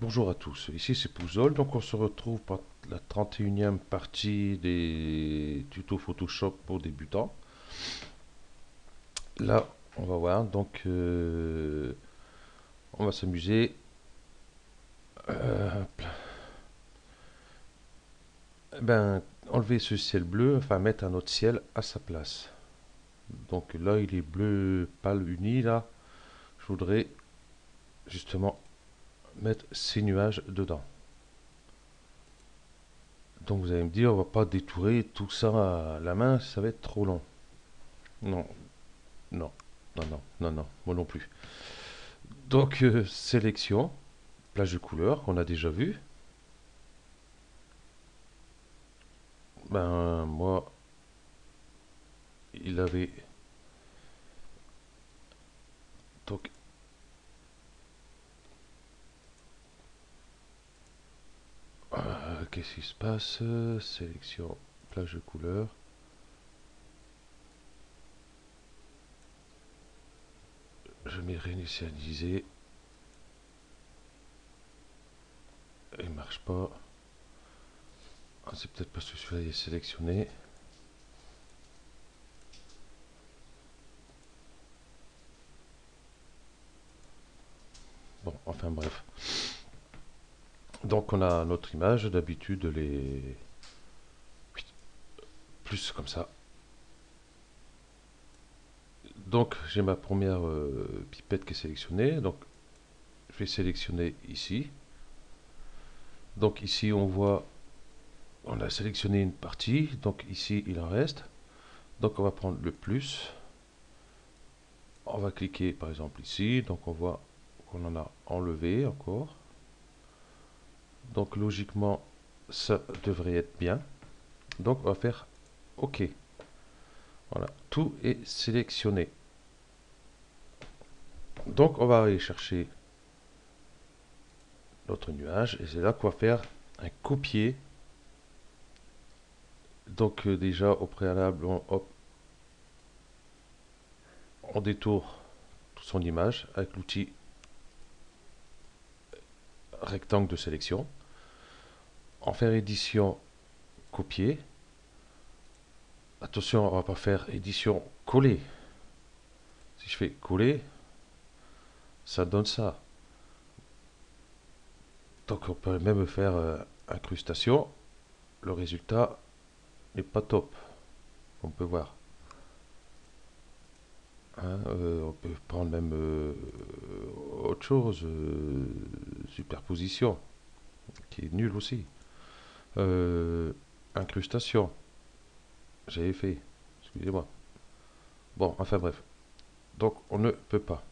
Bonjour à tous, ici c'est Pouzol, donc on se retrouve pour la 31e partie des tutos Photoshop pour débutants. Là, on va voir, donc on va s'amuser. Hop là. Ben, enlever ce ciel bleu, enfin mettre un autre ciel à sa place. Donc là, il est bleu pâle uni, là. Je voudrais justement mettre ces nuages dedans. Donc vous allez me dire, on va pas détourer tout ça à la main, ça va être trop long. Non, non, non, moi non plus. Donc, sélection, plage de couleurs qu'on a déjà vu. Ben, moi, il avait. Donc, qu'est-ce qui se passe? Sélection, plage de couleurs. Je mets réinitialiser. Il marche pas. Ah, c'est peut-être parce que celui-là est sélectionné. Bon, enfin bref. Donc, on a notre image. D'habitude, les. Plus comme ça. Donc, j'ai ma première pipette qui est sélectionnée. Donc, je vais sélectionner ici. Donc, ici, on voit on a sélectionné une partie, donc ici il en reste. Donc on va prendre le plus. On va cliquer par exemple ici, donc on voit qu'on en a enlevé encore. Donc logiquement ça devrait être bien. Donc on va faire OK. Voilà, tout est sélectionné. Donc on va aller chercher notre nuage et c'est là qu'on va faire un copier. Donc déjà au préalable, hop, on détourne son image avec l'outil rectangle de sélection. En faire édition, copier. Attention, on va pas faire édition coller. Si je fais coller, ça donne ça. Donc on peut même faire incrustation. Le résultat n'est pas top. On peut voir. Hein, on peut prendre même autre chose, superposition, qui est nul aussi. Euh, incrustation, j'avais fait. Excusez-moi. Bon, enfin bref. Donc on ne peut pas.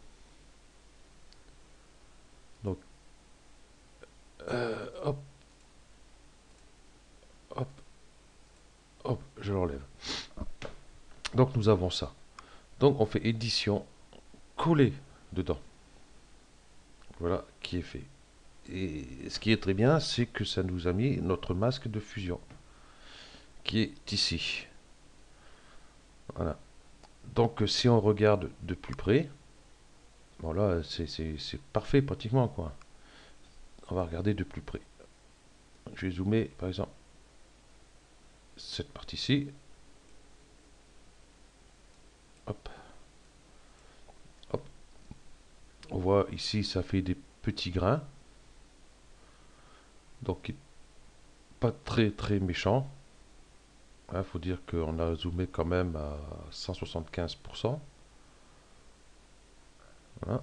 Donc hop, hop, hop, je l'enlève. Donc nous avons ça. Donc on fait édition, coller dedans. Voilà qui est fait. Et ce qui est très bien, c'est que ça nous a mis notre masque de fusion qui est ici. Voilà. Donc si on regarde de plus près, bon là c'est parfait pratiquement quoi. On va regarder de plus près. Je vais zoomer par exemple cette partie-ci. Hop, hop. On voit ici ça fait des petits grains. Donc pas très très méchant. Il faut dire qu'on a zoomé quand même à 175%. Voilà.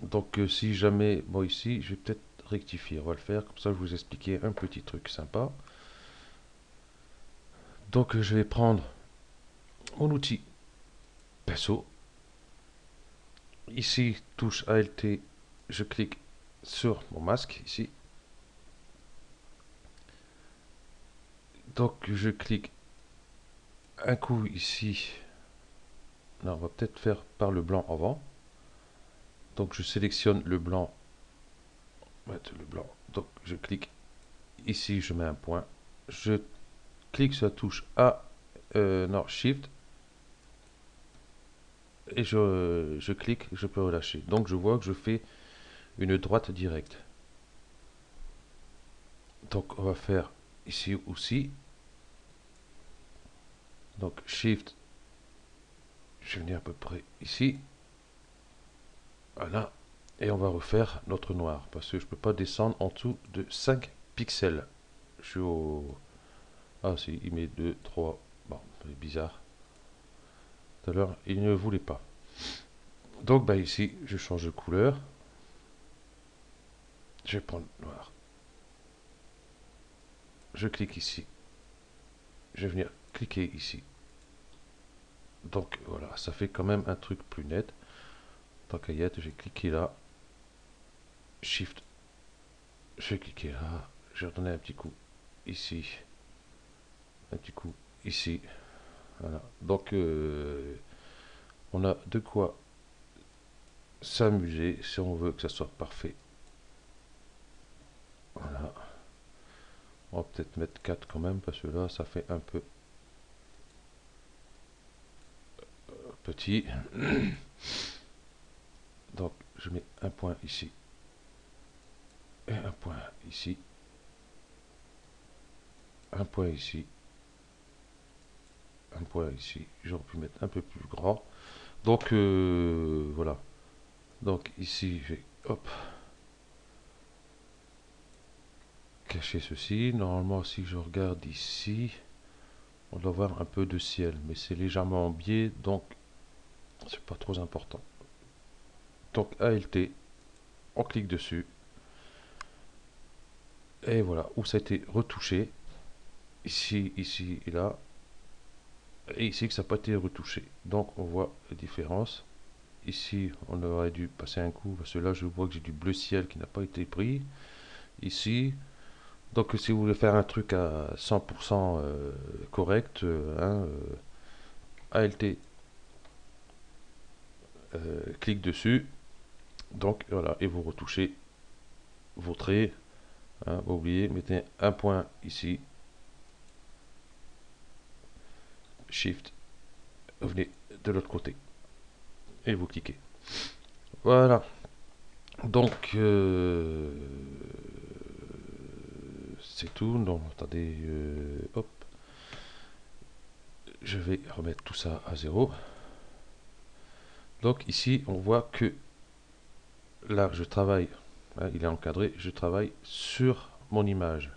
Donc si jamais, bon ici, je vais peut-être rectifier, on va le faire, comme ça je vais vous expliquer un petit truc sympa. Donc je vais prendre mon outil pinceau. Ici, touche ALT, je clique sur mon masque, ici. Donc je clique un coup ici. Non, on va peut-être faire par le blanc avant. Donc je sélectionne le blanc. Mettre le blanc. Donc je clique ici, je mets un point. Je clique sur la touche A, non, Shift, et je clique, je peux relâcher. Donc je vois que je fais une droite directe. Donc on va faire ici aussi. Donc Shift, je vais venir à peu près ici. Voilà. Et on va refaire notre noir. Parce que je ne peux pas descendre en dessous de 5 pixels. Je suis au... Ah si, il met 2, 3. Bon, c'est bizarre. Tout à l'heure, il ne voulait pas. Donc bah, ici, je change de couleur. Je vais prendre noir. Je clique ici. Je vais venir cliquer ici. Donc voilà, ça fait quand même un truc plus net. Tant qu'à y être, j'ai cliqué là. Shift. Je vais cliquer là. Je vais redonner un petit coup ici. Un petit coup ici. Voilà. Donc on a de quoi s'amuser si on veut que ça soit parfait. Voilà. On va peut-être mettre 4 quand même parce que là ça fait un peu petit. Donc je mets un point ici et un point ici, un point ici, un point ici. J'aurais pu mettre un peu plus grand. Donc voilà. Donc ici je vais hop cacher ceci. Normalement si je regarde ici, on doit voir un peu de ciel, mais c'est légèrement en biais, donc c'est pas trop important. Donc ALT, on clique dessus. Et voilà, où ça a été retouché. Ici, ici et là. Et ici que ça n'a pas été retouché. Donc on voit la différence. Ici, on aurait dû passer un coup, parce que là je vois que j'ai du bleu ciel qui n'a pas été pris. Ici. Donc si vous voulez faire un truc à 100% correct, ALT, clique dessus. Donc voilà, et vous retouchez vos traits. Hein, pas oublier, mettez un point ici. Shift, venez de l'autre côté. Et vous cliquez. Voilà. Donc, c'est tout. Non, attendez. Hop. Je vais remettre tout ça à 0. Donc ici, on voit que là, je travaille. Hein, il est encadré. Je travaille sur mon image.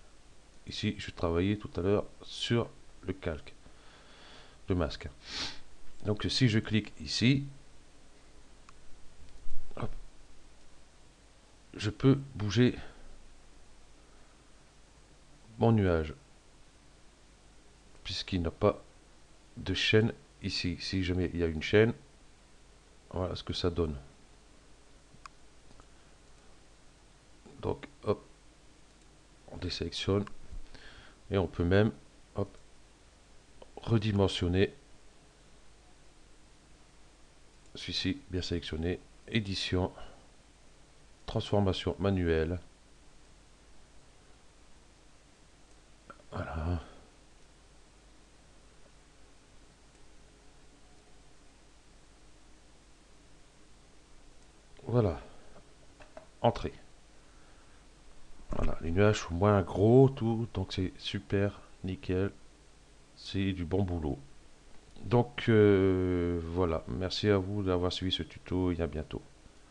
Ici, je travaillais tout à l'heure sur le calque, le masque. Donc si je clique ici, hop, je peux bouger mon nuage puisqu'il n'a pas de chaîne ici. Si jamais il y a une chaîne, voilà ce que ça donne. Donc hop, on désélectionne et on peut même hop, redimensionner celui-ci bien sélectionné, édition, transformation manuelle. Voilà. Voilà. Entrée. Voilà, les nuages sont moins gros, tout, donc c'est super, nickel. C'est du bon boulot. Donc voilà, merci à vous d'avoir suivi ce tuto et à bientôt.